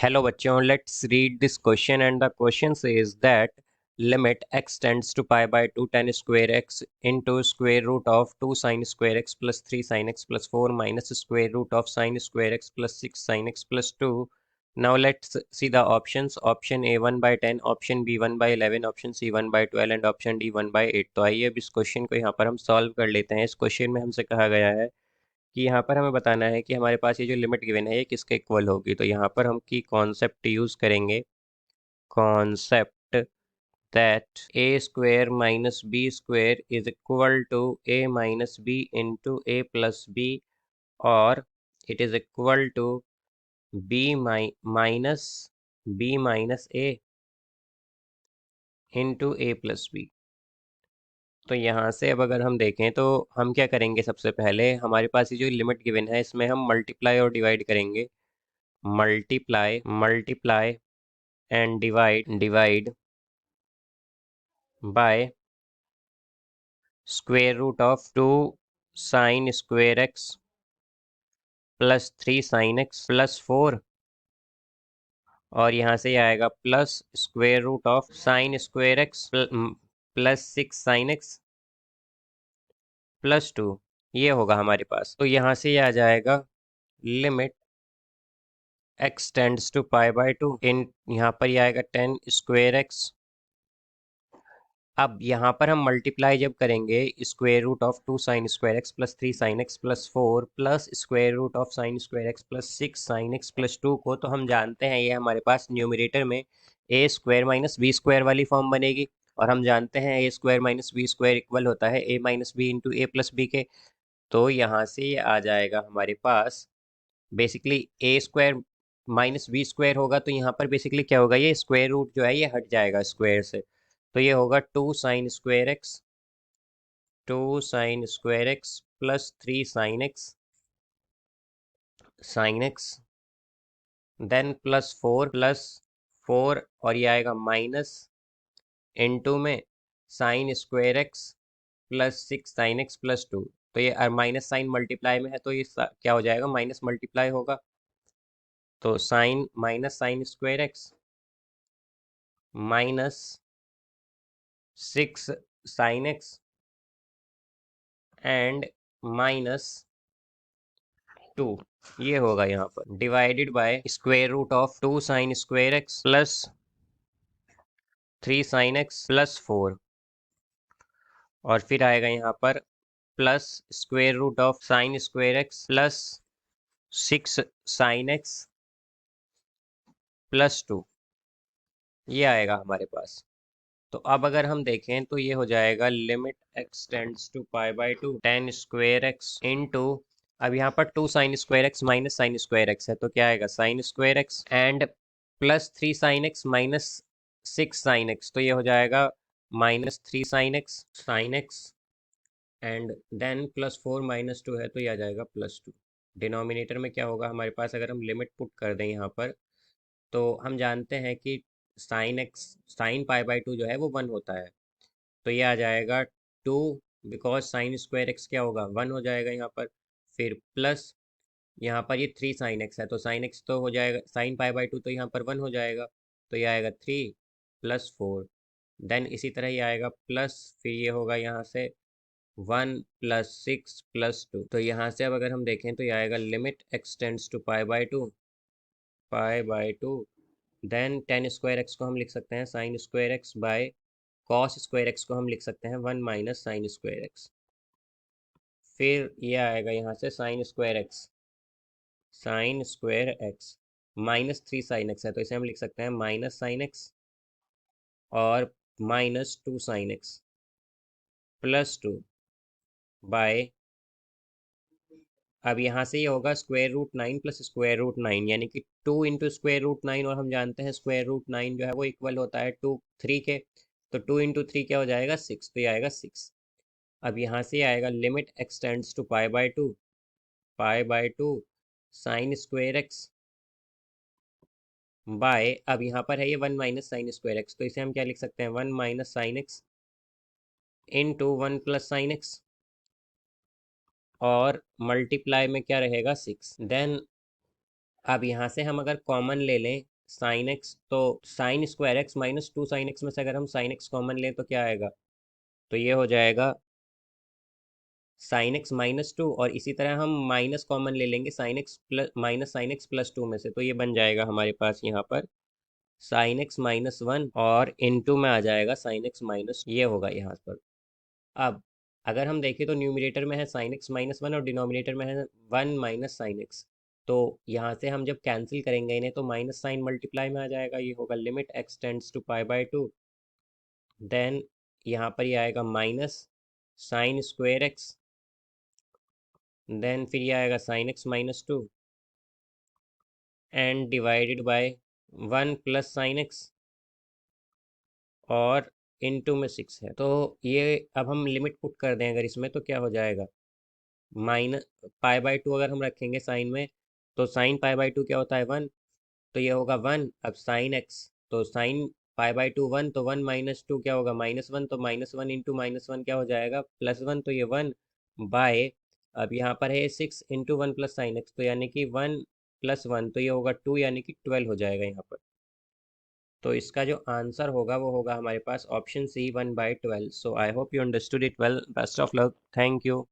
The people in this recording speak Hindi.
Hello बच्चों, let's read this question and the question says that limit x tends to pi by 2 tan square x into square root of 2 sin square x plus 3 sin x plus 4 minus square root of sin square x plus 6 sin x plus 2. Now let's see the options. Option A 1 by 10, option B 1 by 11, option C 1 by 12 and option D 1 by 8. तो आइए अब इस क्वेश्चन को यहाँ पर हम सॉल्व कर लेते हैं। इस क्वेश्चन में हमसे कहा गया है कि यहाँ पर हमें बताना है कि हमारे पास ये जो लिमिट गिवन है ये किसके इक्वल होगी। तो यहाँ पर हम की कॉन्सेप्ट यूज करेंगे, concept that a square minus b square is equal to a minus b into a plus b, और it is equal to b minus b minus a into a plus b. तो यहाँ से अब अगर हम देखें तो हम क्या करेंगे, सबसे पहले हमारे पास ये जो लिमिट गिवन है इसमें हम मल्टीप्लाई और डिवाइड करेंगे। multiply and divide by square root of 2 sin square x plus 3 sin x plus 4, और यहाँ से आएगा plus square root of sine square x plus 6 sin x plus 2। ये होगा हमारे पास। तो यहाँ से ये आ जाएगा limit x tends to pi by 2 in, यहाँ पर ये आएगा 10 स्क्वेयर एक्स। अब यहाँ पर हम मल्टीप्लाई जब करेंगे square root of 2 sine square x plus 3 sine x plus 4 plus square root of sine square x plus 6 sine x plus 2 को, तो हम जानते हैं ये हमारे पास न्यूमरेटर में a square minus b square वाली फॉर्म बनेगी, और हम जानते हैं a square minus b square equal होता है a minus b into a plus b के। तो यहाँ से ये आ जाएगा हमारे पास basically a square minus b square होगा, तो यहाँ पर बेसिकली क्या होगा, ये स्क्वायर रूट जो है ये हट जाएगा स्क्वायर से, तो ये होगा 2 sine square x plus 3 sine x then plus 4 और ये आएगा माइनस इनटू में sine square x plus 6 sine x plus 2। तो ये माइनस साइन मल्टीप्लाई में है तो ये क्या हो जाएगा, माइनस मल्टीप्लाई होगा। तो sine minus sine square x minus 6 sine x and minus 2, ये होगा यहाँ पर divided by square root of 2 sine square x plus 3 sine x plus 4, और फिर आएगा यहाँ पर plus square root of sine square x plus 6 sine x plus 2, ये आएगा हमारे पास। तो अब अगर हम देखें तो ये हो जाएगा limit x tends to pi by 2 10 square x into, अब यहाँ पर 2 sine square x minus sine square x है तो क्या आएगा sine square x and plus 3 sine x minus 6 sine x, तो ये हो जाएगा minus 3 sine x and then plus 4 minus 2 है तो ये आ जाएगा प्लस 2। डिनोमिनेटर में क्या होगा हमारे पास, अगर हम लिमिट पुट कर दें यहाँ पर, तो हम जानते हैं कि साइन पाई बाय 2 जो है वो 1 होता है, तो ये आ जाएगा 2, बिकॉज साइन स्क्वायर एक्स क्या होगा 1 हो जाएगा यहाँ पर, फिर प्लस यहाँ पर ये 3 साइन एक्स है तो साइन एक्स तो हो जाएगा, साइन पाई बाय 2 तो यहाँ पर 1 हो जाएगा, तो ये आएगा 3 प्लस 4, देन इसी तरह ये आएगा प्लस, फिर ये होगा यहाँ से 1 प्लस 6 प्लस 2। तो यहाँ से अब अगर हम देखें तो ये आएगा limit x tends to pi by 2, then 10 square x को हम लिख सकते हैं sine square x by cos square x को हम लिख सकते हैं 1 माइनस साइन स्क्वायर एक्स, फिर ये आएगा यहाँ से sine square x minus 3 sine x है तो इसे हम लिख सकते हैं माइनस साइन एक्स और minus 2 sine x plus 2 by, अब यहाँ से ये होगा square root 9 plus square root 9 यानी कि 2 इंटू स्क्वायर रूट 9, और हम जानते हैं स्क्वायर रूट 9 जो है वो इक्वल होता है 3 के, तो 2 इंटू 3 क्या हो जाएगा 6, तो ये आएगा 6। अब यहाँ से आएगा limit x tends to pi by 2 sine square x by, अब यहाँ पर है ये 1 माइनस साइन स्क्वायर एक्स, तो इसे हम क्या लिख सकते हैं 1 minus sine x into 1 plus sine x, और मल्टीप्लाई में क्या रहेगा 6। देन अब यहाँ से हम अगर कॉमन ले लें साइन एक्स, तो sign square x minus to sine x में से अगर हम साइन एक्स कॉमन लें तो क्या आएगा? तो ये हो जाएगा साइन एक्स माइनस टू, और इसी तरह हम माइनस कॉमन ले लेंगे sign x plus minus sine x plus two में से, तो ये बन जाएगा हमारे पास यहाँ पर साइन एक्स माइनस वन, और इनटू में आ जाएगा साइन एक्स माइनस, ये होगा यहाँ पर। अब अगर हम देखें तो न्यूमरेटर में है साइन एक्स माइनस वन और डिनोमिनेटर में है वन माइनस साइन एक्स। तो यहाँ से हम जब कैंसिल करेंगे इन्हें तो माइनस साइन मल्टीप्लाई में आ जाएगा, ये होगा limit x tends to pi by two, then यहाँ पर ये आएगा minus sine square x, then फिर ये आएगा sine x minus two and divided by one plus sine x, और इनटू में सिक्स है। तो ये अब हम लिमिट पुट कर दें अगर इसमें तो क्या हो जाएगा? माइनस पाई बाई टू अगर हम रखेंगे साइन में, तो साइन पाई बाई टू क्या होता है? वन, तो ये होगा वन। अब साइन एक्स, तो sine pi by to one, तो वन माइनस टू क्या होगा? माइनस वन, तो minus one into minus one क्या हो जाएगा? प्लस वन, तो ये वन बाय, अब यहाँ पर है six into one plus sine x, तो यानी कि वन प्लस वन, तो ये होगा टू, यानी कि 12 हो जाएगा यहाँ पर। तो इसका जो आंसर होगा वो होगा हमारे पास option C 1/12। So I hope you understood it well, best of luck, thank you.